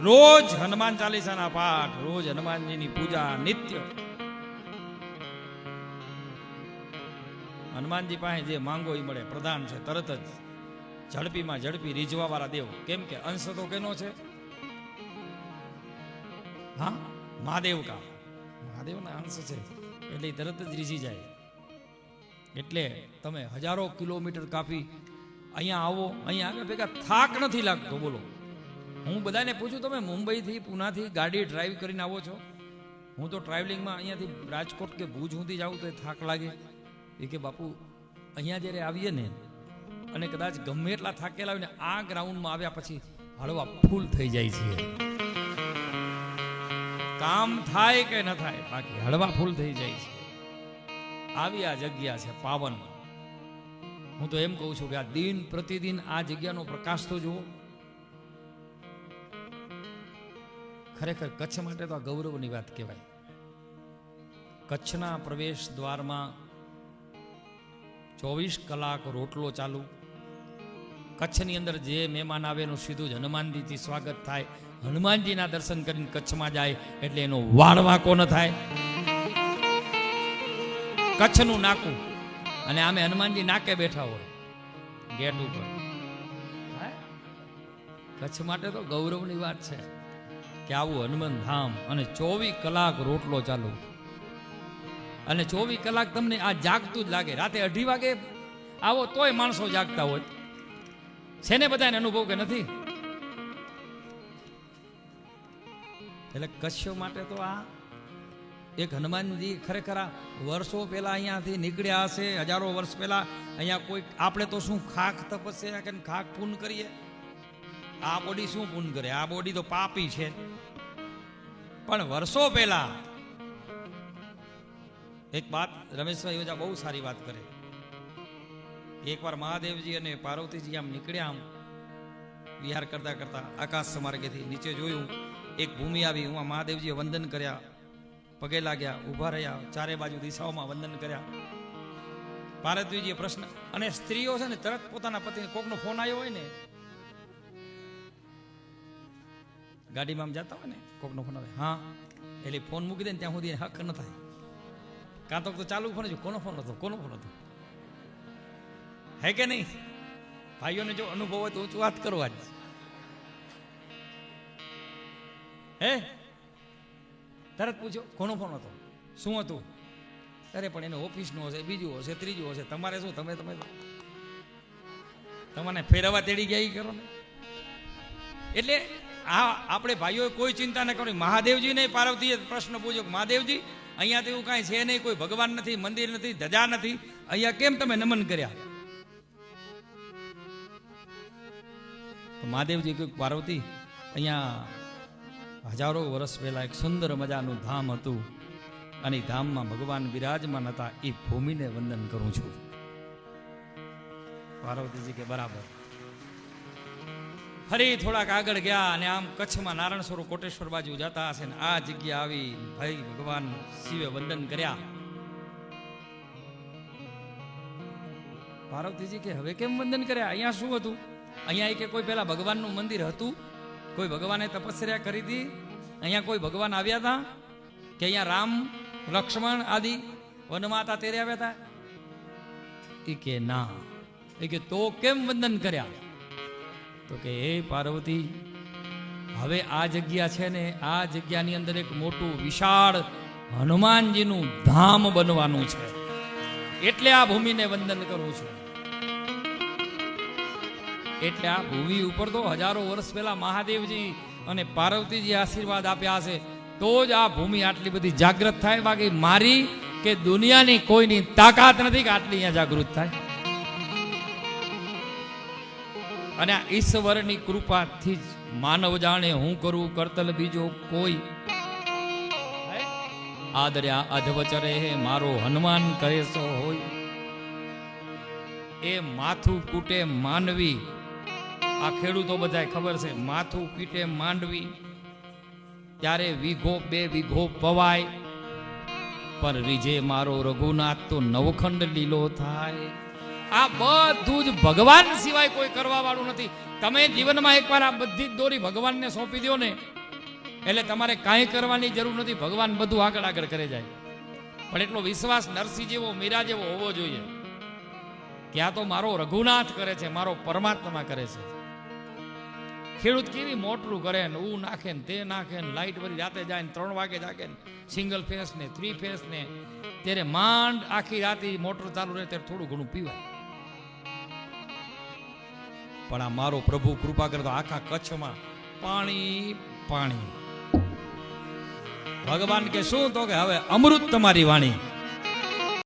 રોજ હનુમાન ચાલીસાના પાઠ, રોજ હનુમાનજીની પૂજા નિત્ય. હનુમાનજી પાસે જે માંગો એ મળે, પ્રધાન છે તરત જ. ઝડપીમાં ઝડપી રીઝવા વાળા દેવ. કેમ કે અંશ તો કેનો છે? હા, મહાદેવ કા, મહાદેવના અંશ છે એટલે તરત જ રીઝી જાય. એટલે તમે હજારો કિલોમીટર કાપી અહીંયા આવો, અહીંયા આગળ ભેગા થાક નથી લાગતો. બોલો, હું બધાને પૂછું, તમે મુંબઈથી પૂનાથી ગાડી ડ્રાઈવ કરીને આવો છો? હું તો ટ્રાવેલિંગમાં અહીંયાથી રાજકોટ કે ભુજ સુધી જાઉં તો થાક લાગે. એ કે બાપુ અહીંયા જ્યારે આવીએ ને અને કદાચ ગમે એટલા થાકેલા હોય ને, આ ગ્રાઉન્ડમાં આવ્યા પછી હળવા ફૂલ થઈ જાય છે. કામ થાય કે ન થાય, બાકી હળવા ફૂલ થઈ જાય છે. આવી આ જગ્યા છે પાવન. હું તો એમ કહું છું કે આ દિન પ્રતિદિન આ જગ્યાનો પ્રકાશ તો જુઓ. ખરેખર કચ્છ માટે તો આ ગૌરવની વાત કહેવાય. કચ્છના પ્રવેશ દ્વારમાં 24 કલાક રોટલો ચાલુ. કચ્છની અંદર જે મહેમાન આવે એનું સીધું જ હનુમાનજીથી સ્વાગત થાય. હનુમાનજીના દર્શન કરીને કચ્છમાં જાય એટલે એનો વાળવાકો ન થાય. કચ્છનું નાકું, અને આમે હનુમાનજી નાકે બેઠા હોય ગેટ ઉપર. કચ્છ માટે તો ગૌરવની વાત છે કે આવું હનુમાન ધામ, અને 24 કલાક રોટલો ચાલુ. અને 24 કલાક તમને આ જાગતું જ લાગે. રાતે 2:30 વાગે આવો તોય માણસો જાગતા હોય છે ને, બધાને અનુભવ કે નથી? એટલે કચ્છ માટે તો આ એક હનુમાનજી ખરેખર આ વર્ષો પહેલા અહીંયાથી નીકળ્યા હશે, હજારો વર્ષ પહેલા. અહીંયા કોઈ આપણે તો શું ખાખ તપસ્યા કે ખાખ પૂન કરીએ? આ બોડી શું પૂન કરે? આ બોડી તો પાપી છે. પણ વર્ષો પહેલા એક વાત રમેશભાઈ ઓજા બહુ સારી વાત કરે. એકવાર મહાદેવજી અને પાર્વતીજી આમ નીકળ્યા, આમ વિહાર કરતા કરતા આકાશ માર્ગેથી નીચે જોયું, એક ભૂમિ આવી. હું મહાદેવજીએ વંદન કર્યા, પગે લાગ્યા, ઊભા રહ્યા, ચારે બાજુ દિશાઓમાં વંદન કર્યા. પાર્વતીજીએ પ્રશ્ન, અને સ્ત્રીઓ છે ને તરત પોતાના પતિને, કોકનો ફોન આવ્યો હોય ને, ગાડીમાં આમ જતા હોય ને, કોકનો ફોન આવે, હા, એટલે ફોન મૂકી દે ને ત્યાં સુધી હક ન થાય. કાં તો ચાલુ ફોન, કોનો ફોન હતો, કોનો ફોન હતો, હે કે નહીં? ભાઈઓને જો અનુભવ હોય તો ઊંચું વાત કરવા જ. હે તરત પૂછ્યો કોનો ફોન હતો, શું હતું? અરે પણ એને ઓફિસનો હશે, બીજું હશે, ત્રીજું હશે. તમારે શું? તમે તમને ફેરવવા તેડી ગયા કરો ને. એટલે આ આપણે ભાઈઓ કોઈ ચિંતા ન કરવી. મહાદેવજી ને પાર્વતીએ પ્રશ્ન પૂછ્યો, મહાદેવજી અહીંયા તો એવું કાંઈ છે નહીં, કોઈ ભગવાન નથી, મંદિર નથી, ધજા નથી, અહીંયા કેમ તમે નમન કર્યા? મહાદેવજી કહ્યું, પાર્વતી અહીંયા હજારો વર્ષ પહેલા એક સુંદર મજાનું ધામ હતું, અને ધામમાં ભગવાન બિરાજમાન હતા. એ ભૂમિને વંદન કરું છું. પાર્વતીજી કે બરાબર. ફરી થોડાક આગળ ગયા અને આમ કચ્છમાં નારાયણ સરોવર કોટેશ્વર બાજુ જતા હશે ને આ જગ્યા આવી. ભાઈ ભગવાન શિવે વંદન કર્યા. પાર્વતીજી કે હવે કેમ વંદન કર્યા? અહીંયા શું હતું? અહીંયા કે કોઈ પેલા ભગવાનનું મંદિર હતું? કોઈ ભગવાને તપસ્યા કરી હતી? અહીંયા કોઈ ભગવાન આવ્યા હતા કે અહીંયા રામ લક્ષ્મણ આદિ વનમાતા તેરે આવ્યા હતા? એ કે ના. એ કે તો કેમ વંદન કર્યા? તો કે હે પાર્વતી, હવે આ જગ્યા છે ને, આ જગ્યાની અંદર એક મોટું વિશાળ હનુમાનજીનું ધામ બનવાનું છે, એટલે આ ભૂમિને વંદન કરું છું. એટલે આ ભૂમિ ઉપર તો હજારો વર્ષ પહેલા મહાદેવજી અને પાર્વતીજી આશીર્વાદ આપ્યા હશે તો જ આ ભૂમિ આટલી બધી જાગૃત થાય. બાકી મારી કે દુનિયાની કોઈની તાકાત નથી કે આટલી અહીંયા જાગૃત થાય. અને આ ઈશ્વરની કૃપાથી જ માનવ જાણે હું કરું કરતલ બીજો કોઈ. આદર્યા અધવચરે મારો હનુમાન કરે સો હોય. એ માથું કૂટે માનવી. આ ખેડૂતો બધાય ખબર છે, માથું પીટે માંડવી ત્યારે વીઘો 2 વીઘો પવાય, પણ રીજે મારો રઘુનાથ તો નવખંડ લીલો થાય. આ બધું જ ભગવાન સિવાય કોઈ કરવા વાળું નથી. તમે જીવનમાં એકવાર આ બધી જ દોરી ભગવાનને સોંપી દો ને, એટલે તમારે કાંઈ કરવાની જરૂર નથી. ભગવાન બધું આગળ આગળ કરે જાય. પણ એટલો વિશ્વાસ નરસિંહ જેવો, મીરા જેવો હોવો જોઈએ કે આ તો મારો રઘુનાથ કરે છે, મારો પરમાત્મા કરે છે. ખેડૂત કેવી મોટરું કરે ને, ઊ નાખે ને તે નાખે ને, લાઈટ વળી રાતે જાય ને 3 વાગે જાગે ને, સિંગલ ફેસ ને 3 ફેસ ને, ત્યારે માંડ આખી રાતે મોટર ચાલુ રહે ત્યારે થોડું ઘણું પીવાય. પણ આ મારો પ્રભુ કૃપા કરે તો આખા કચ્છમાં પાણી પાણી. ભગવાન કે શું? તો કે હવે અમૃત તમારી વાણી.